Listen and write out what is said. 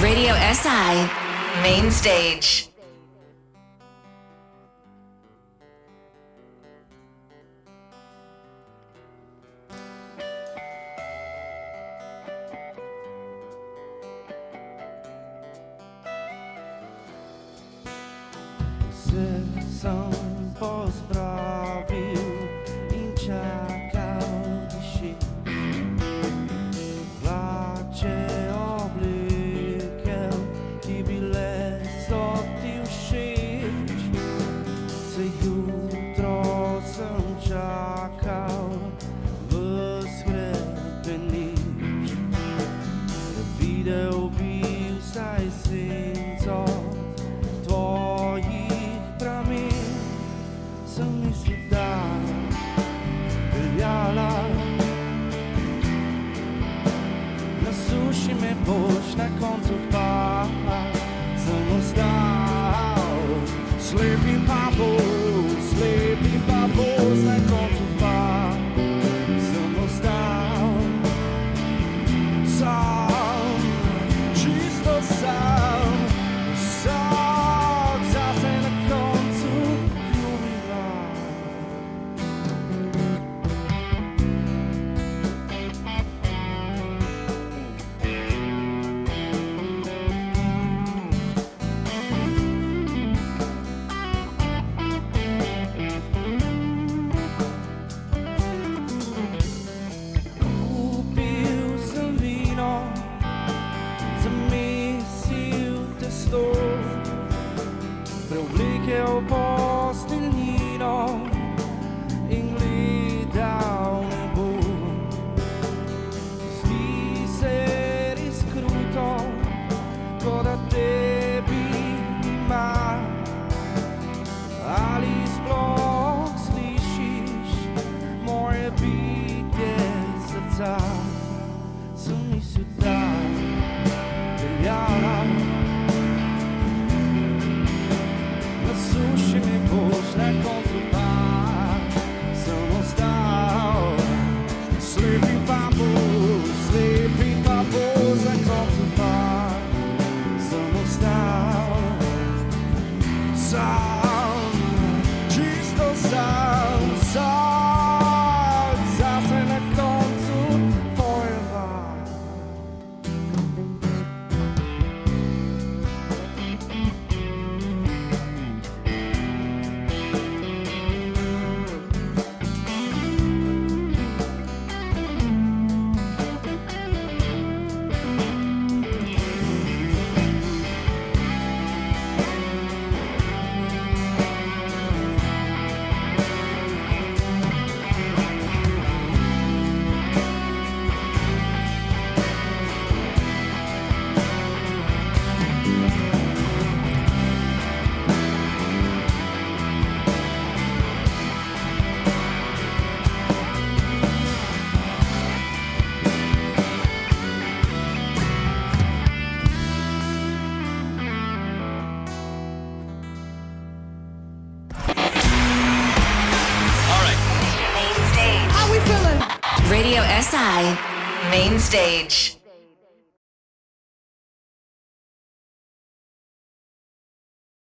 Radio SI Main Stage. São pozprawił i czekał dzisiaj. Placie oblikiem i bile sotił szyć. Co jutro sam czekał wyskrepienić. Wideł bił saj synco twoich promień. Som mi sudà brilhala na suši me boš na koncu pa sem ostal slepim pa boš na koncu pa sem ostal sam, čisto sam, sam zase na koncu ljubila. Kupil sem vino, zamesil testo, preoblekel posteljnino in gledal nebo. Zdi se res kruto, kot da tebi ima. Ali sploh slišiš moje bitje srca? Sem mislil, da veljala na suši mi boš na koncu pa sem ostal slepi pa bo za koncu pa sem ostal sam, čisto sam, sam zase na koncu forever. Radio SI Main Stage.